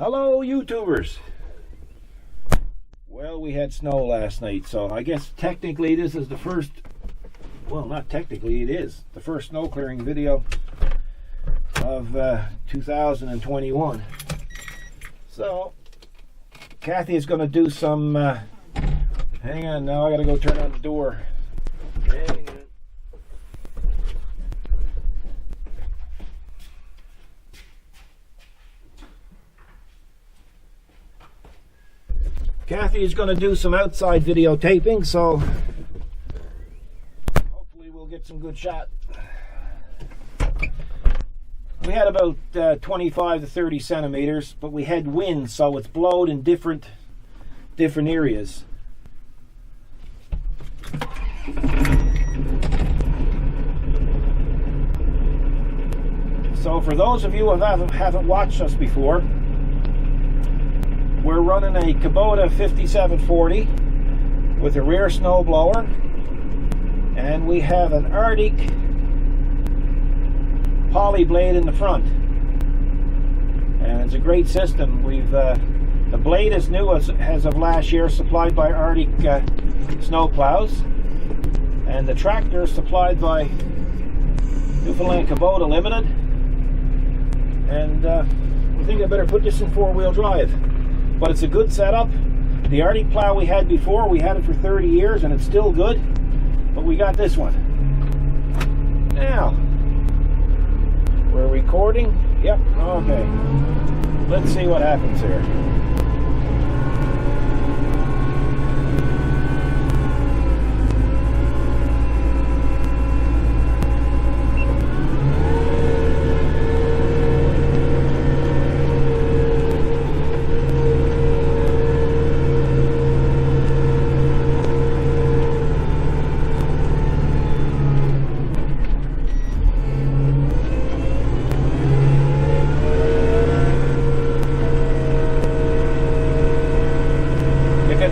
Hello YouTubers. Well, we had snow last night, so I guess technically this is the first, well, not technically, it is the first snow clearing video of 2021. So Kathy is going to do some hang on, now I gotta go turn on the door. Hang on. Kathy is going to do some outside videotaping, so hopefully we'll get some good shot. We had about 25 to 30 centimeters, but we had wind, so it's blowed in different areas. So for those of you who haven't watched us before, we're running a Kubota 5740 with a rear snowblower, and we have an Arctic poly blade in the front, and it's a great system. The blade is new as of last year, supplied by Arctic snow plows, and the tractor is supplied by Newfoundland Canada Limited, and I think I better put this in four-wheel drive. But it's a good setup. The Arctic plow we had before, we had it for 30 years and it's still good, but we got this one. Now, we're recording. Yep, okay. Let's see what happens here.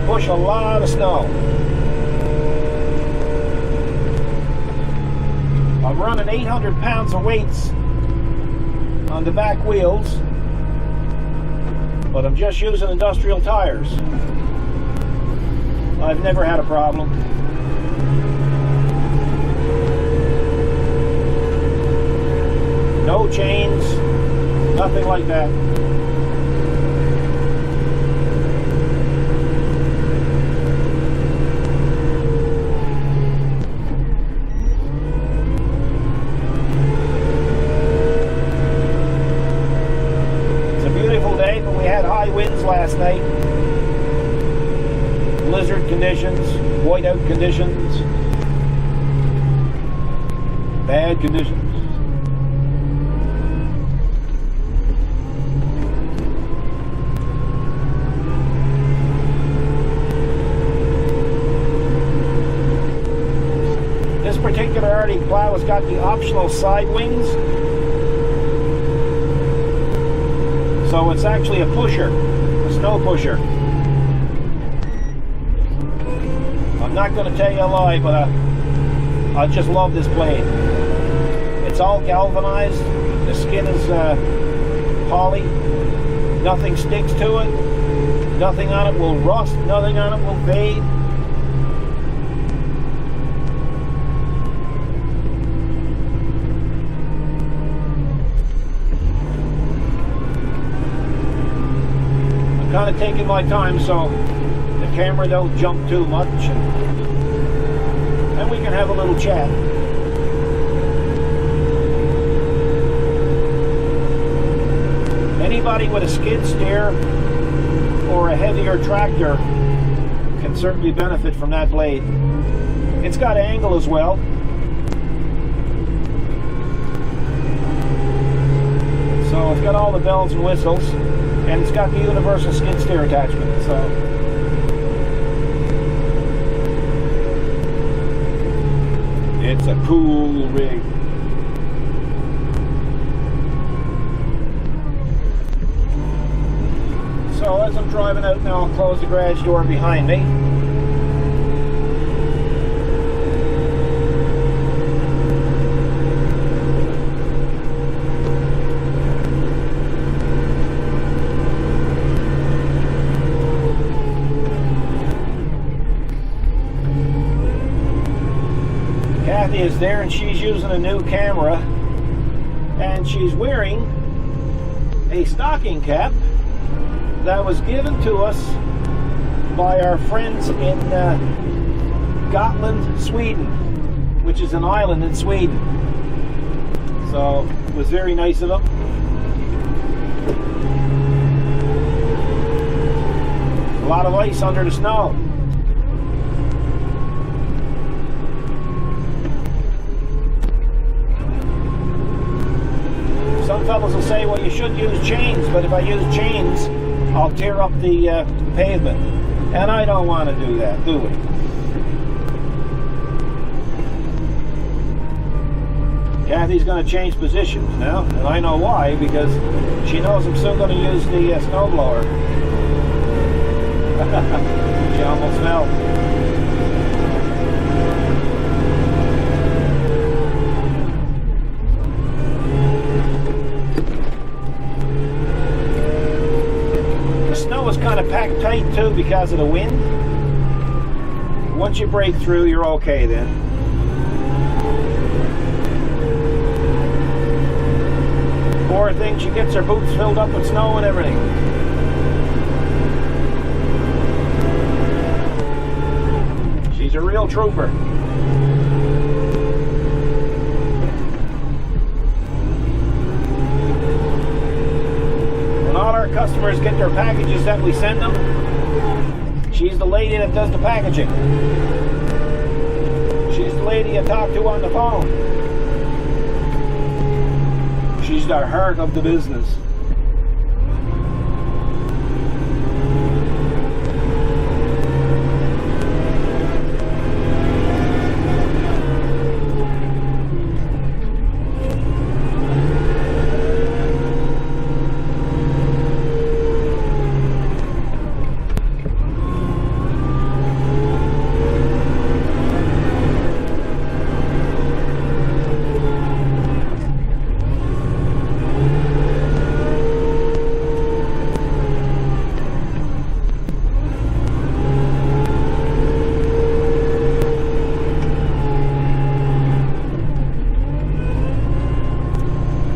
Push a lot of snow. I'm running 800 pounds of weights on the back wheels, but I'm just using industrial tires. I've never had a problem. No chains, nothing like that. But we had high winds last night, blizzard conditions, whiteout conditions, bad conditions. This particular Arctic plow has got the optional side wings. So it's actually a pusher, a snow pusher. I'm not going to tell you a lie, but I just love this blade. It's all galvanized. The skin is poly. Nothing sticks to it. Nothing on it will rust. Nothing on it will fade. Kind of taking my time so the camera don't jump too much, and we can have a little chat. Anybody with a skid steer or a heavier tractor can certainly benefit from that blade. It's got angle as well. So it's got all the bells and whistles. And it's got the universal skid steer attachment, so it's a cool rig. So as I'm driving out now, I'll close the garage door behind me. Kathy is there and she's using a new camera, and she's wearing a stocking cap that was given to us by our friends in Gotland, Sweden, which is an island in Sweden. So it was very nice of them. A lot of ice under the snow. Some fellas will say, well, you should use chains, but if I use chains, I'll tear up the pavement. And I don't want to do that, do we? Kathy's going to change positions now, and I know why, because she knows I'm still going to use the snowblower. She almost fell. The snow is kind of packed tight too because of the wind. Once you break through, you're okay then. Poor thing, she gets her boots filled up with snow and everything. She's a real trooper. When all our customers get their packages that we send them, she's the lady that does the packaging. She's the lady you talk to on the phone. She's the heart of the business.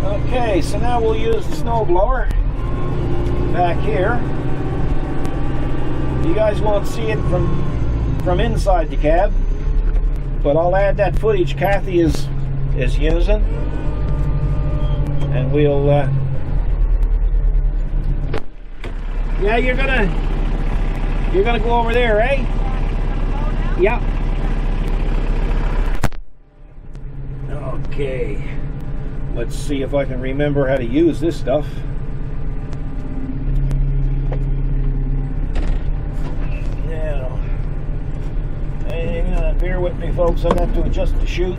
Okay, so now we'll use the snowblower back here. You guys won't see it from inside the cab, but I'll add that footage Kathy is using, and we'll yeah, you're gonna go over there, eh? Yeah. Okay. Let's see if I can remember how to use this stuff. Now, hang on, bear with me, folks. I've got to adjust the chute.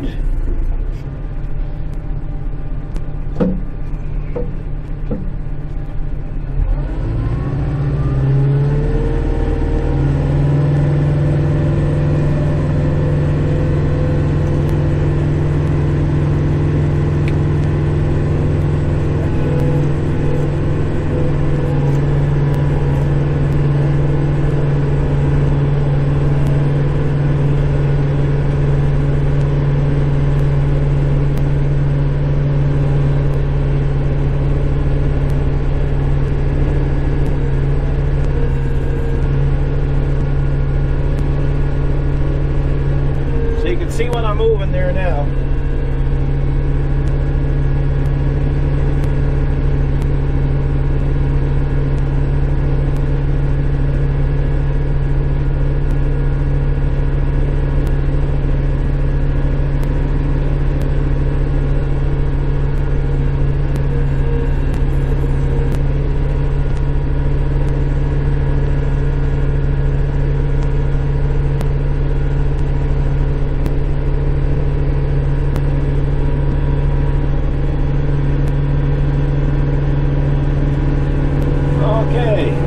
See when I'm moving there now.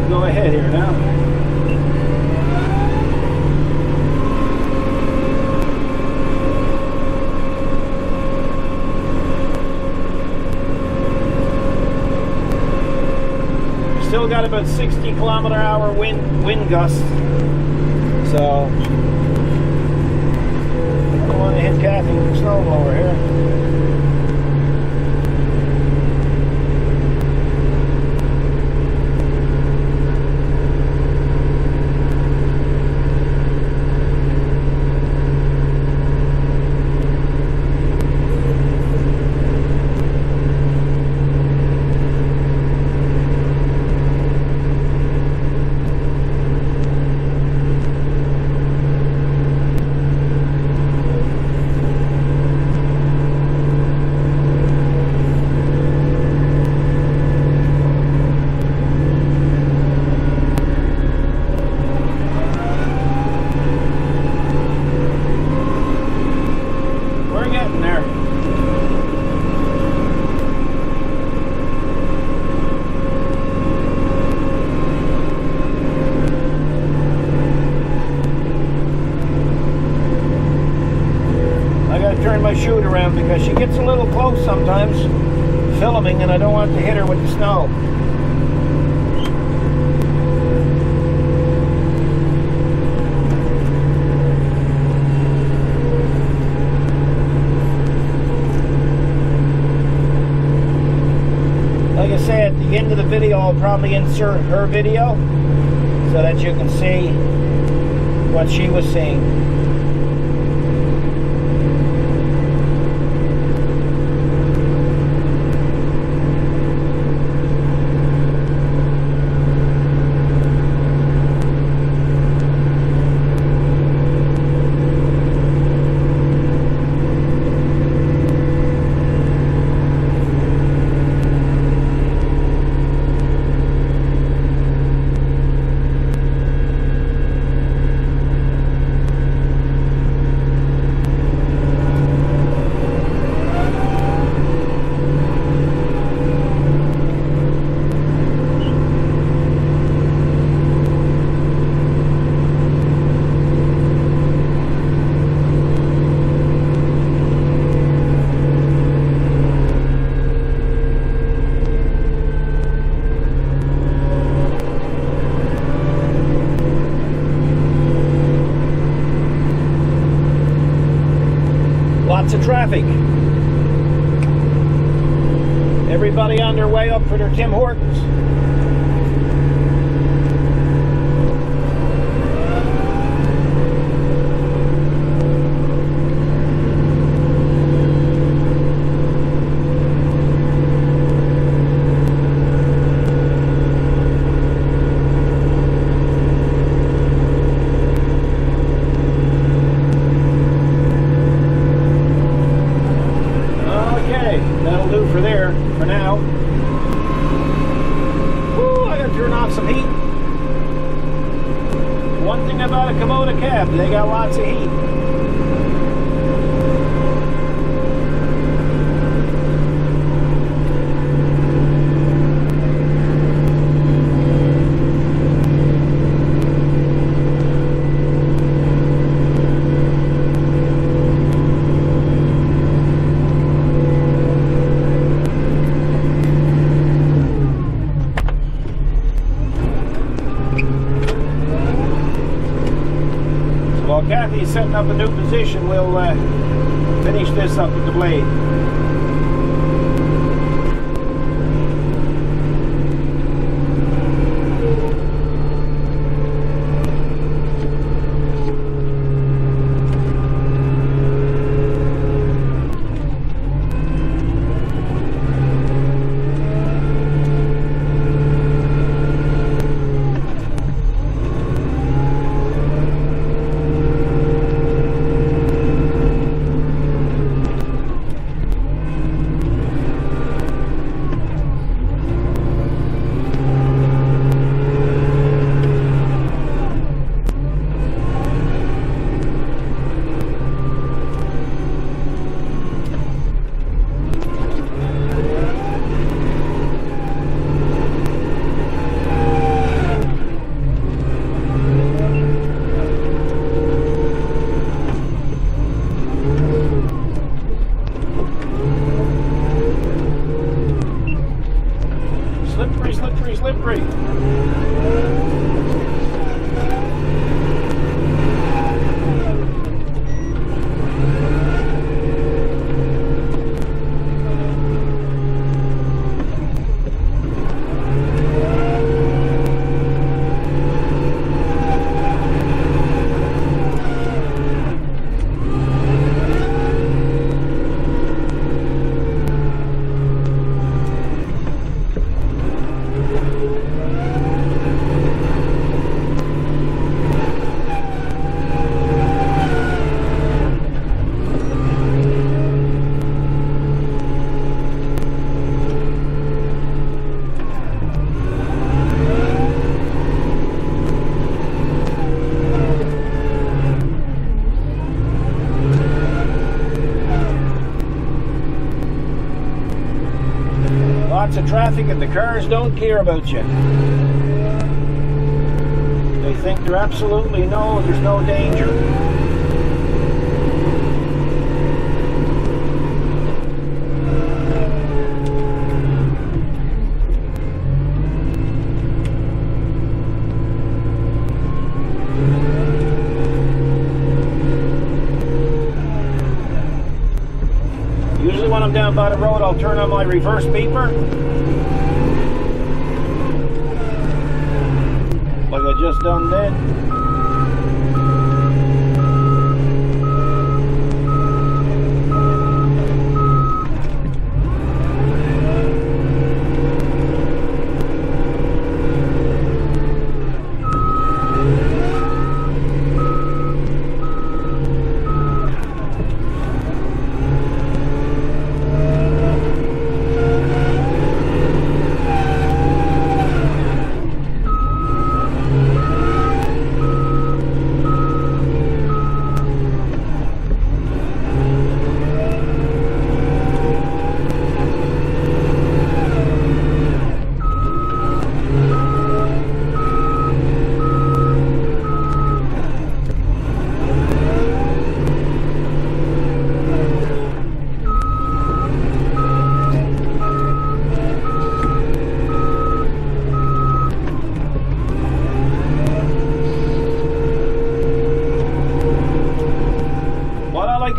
Go ahead here now. Still got about 60-kilometer-hour wind gusts, so I don't want to hit Kathy with the snowblower here. My chute around because she gets a little close sometimes filming, and I don't want to hit her with the snow. Like I say, at the end of the video I'll probably insert her video so that you can see what she was seeing. Lots of traffic. Everybody on their way up for their Tim Hortons. That'll do for there, for now. Woo, I gotta turn off some heat. One thing about a Kubota cab, they got lots of heat. While Kathy's setting up a new position, we'll finish this up with the blade. lots of traffic and the cars don't care about you. They think there's no danger. Usually when I'm down by the road, I'll turn on my reverse beeper. Like I just done then.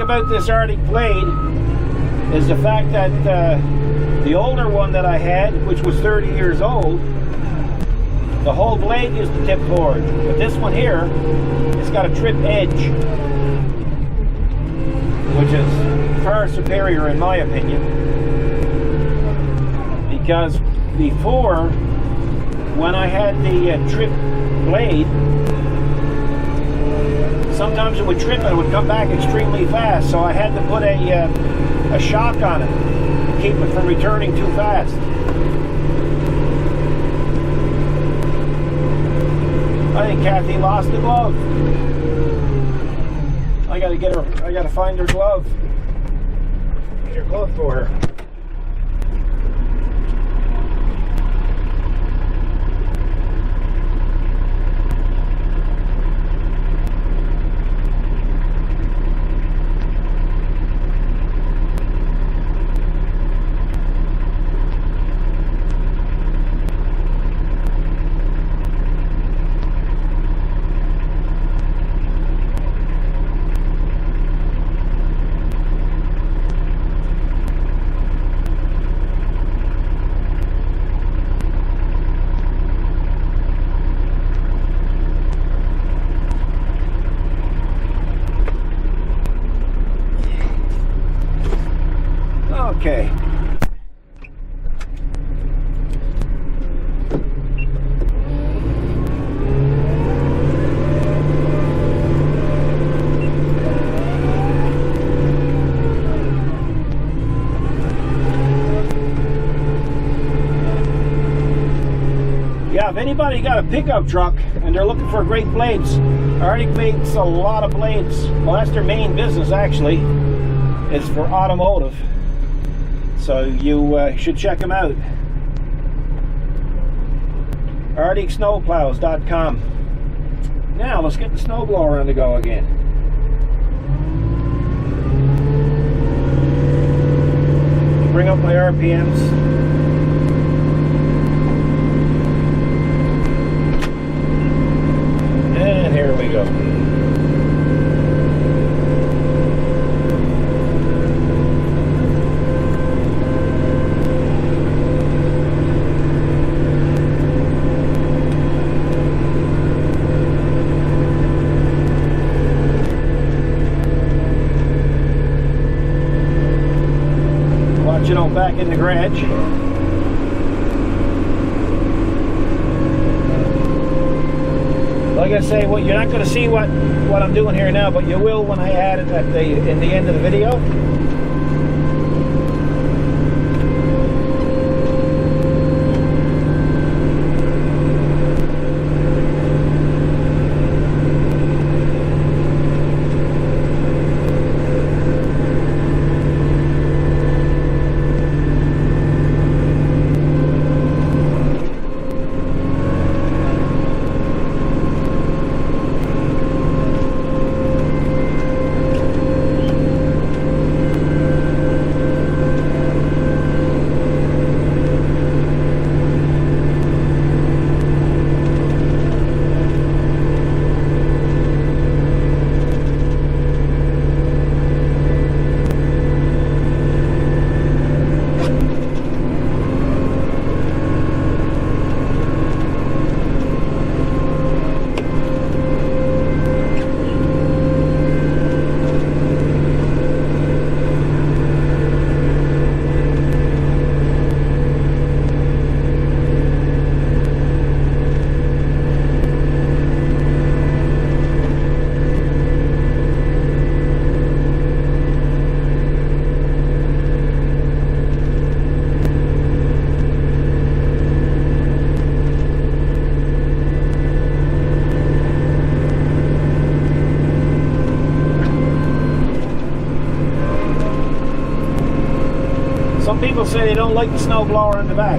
About this Arctic blade is the fact that the older one that I had, which was 30 years old, the whole blade used to tip forward. But this one here, it's got a trip edge, which is far superior in my opinion. Because before, when I had the trip blade, sometimes it would trip and it would come back extremely fast, so I had to put a shock on it to keep it from returning too fast. I think Kathy lost the glove. I gotta find her glove. Get her glove for her. Okay. Yeah, if anybody got a pickup truck and they're looking for great blades, Arctic makes a lot of blades. Well, that's their main business actually. It's for automotive. So you should check them out. ArcticSnowplows.com. Now let's get the snowblower on the go again. Bring up my RPMs. And here we go. Back in the garage. Like I say, you're not going to see what I'm doing here now, but you will when I add it in the end of the video. Some people say they don't like the snowblower in the back.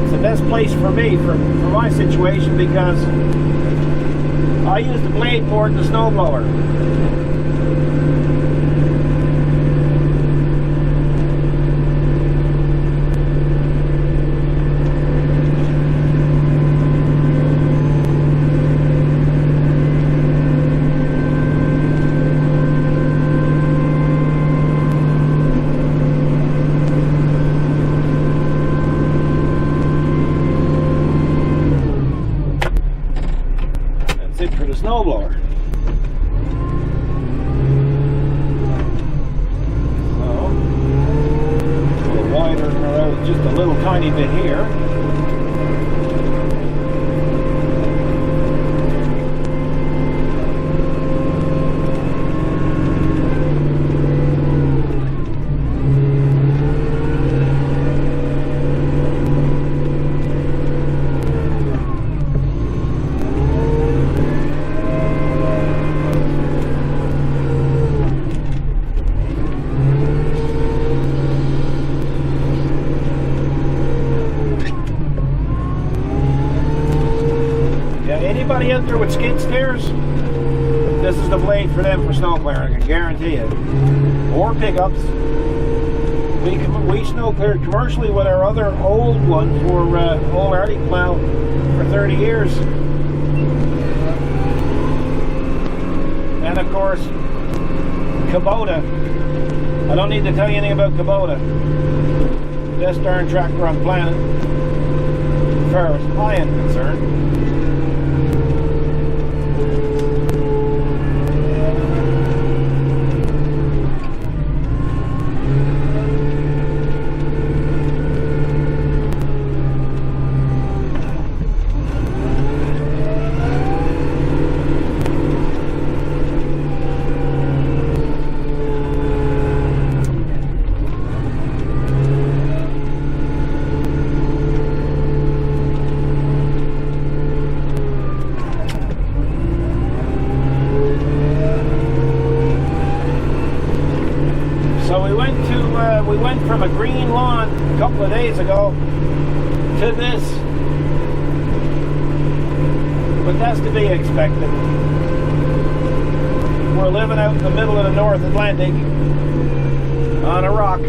It's the best place for me, for my situation, because I use the blade more than the snowblower. It for the snowblower. So, a little wider, just a little tiny bit here. Anybody out there with skid steers, this is the blade for them for snow clearing, I can guarantee it. Or pickups. We snow cleared commercially with our other old one for old Arctic plow for 30 years. And of course, Kubota. I don't need to tell you anything about Kubota. Best darn tractor on the planet, as far as I am concerned. So we went from a green lawn a couple of days ago to this, but that's to be expected. We're living out in the middle of the North Atlantic on a rock.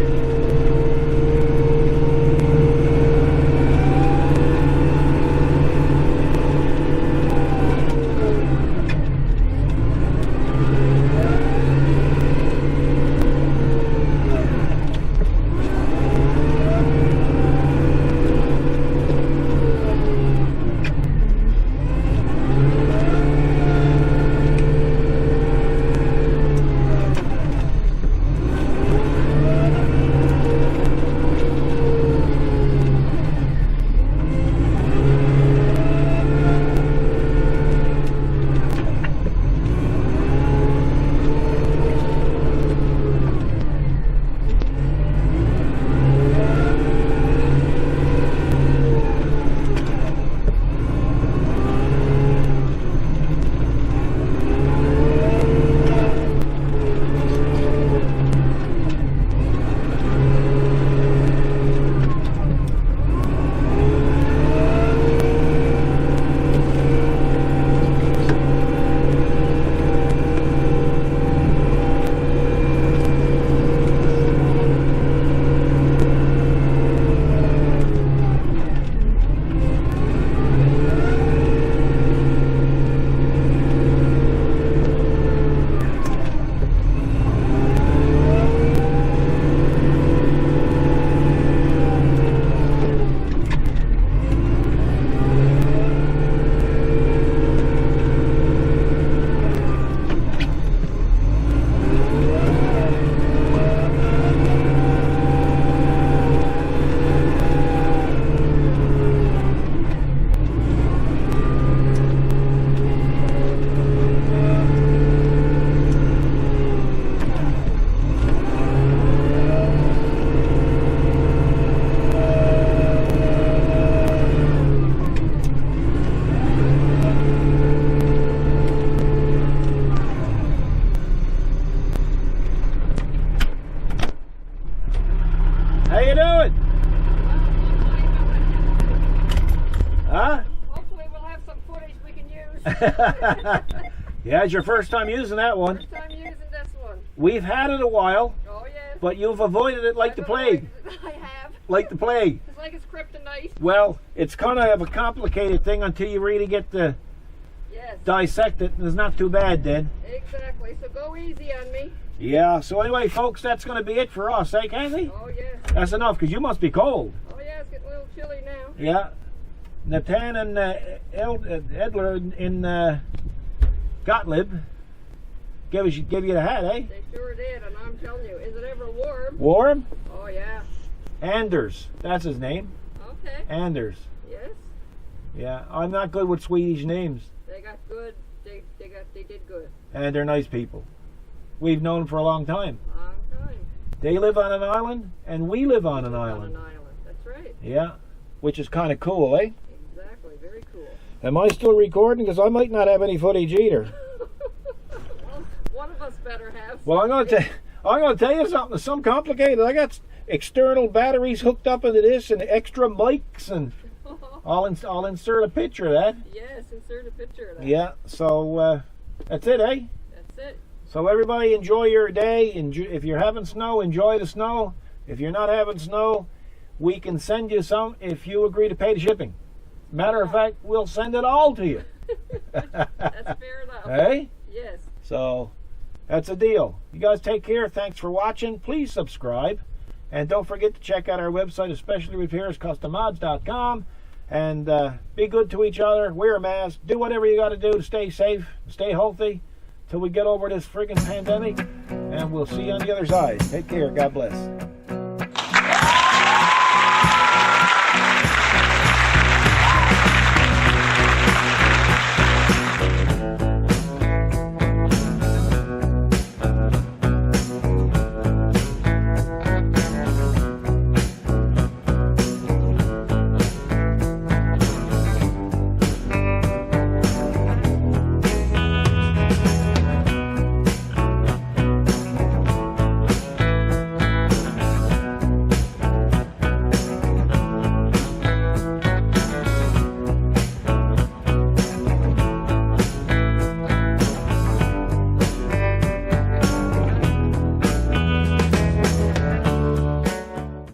Yeah, it's your first time using that one. First time using this one. We've had it a while. Oh yes. But you've avoided it like the plague. I have. Like the plague. It's like it's kryptonite. Well, it's kind of a complicated thing until you really get to dissect it. It's not too bad then. Exactly. So go easy on me. Yeah. So anyway, folks, that's going to be it for us, eh, Kathy? Oh yes. That's enough, because you must be cold. Oh yeah, it's getting a little chilly now. Yeah. Natan and Edler in Gottlieb gave you the hat, eh? They sure did, and I'm telling you, is it ever warm? Warm? Oh yeah. Anders, that's his name. Okay. Anders. Yes. Yeah, I'm not good with Swedish names. They got good. They did good. And they're nice people. We've known them for a long time. Long time. They live on an island, and we live on an island. On an island. That's right. Yeah, which is kind of cool, eh? Exactly. Very cool. Am I still recording? Because I might not have any footage either. Well, one of us better have. Well, I'm going to tell you something. It's some complicated. I got external batteries hooked up into this, and extra mics, and I'll insert a picture of that. Yes, insert a picture of that. Yeah. So that's it, eh? That's it. So everybody, enjoy your day. If you're having snow, enjoy the snow. If you're not having snow, we can send you some if you agree to pay the shipping. Matter of fact, we'll send it all to you. That's fair enough. Hey? Yes. So that's a deal. You guys take care. Thanks for watching. Please subscribe. And don't forget to check out our website, especiallyrepairscustommods.com. And be good to each other. Wear a mask. Do whatever you got to do to stay safe, stay healthy till we get over this friggin' pandemic. And we'll see you on the other side. Take care. God bless.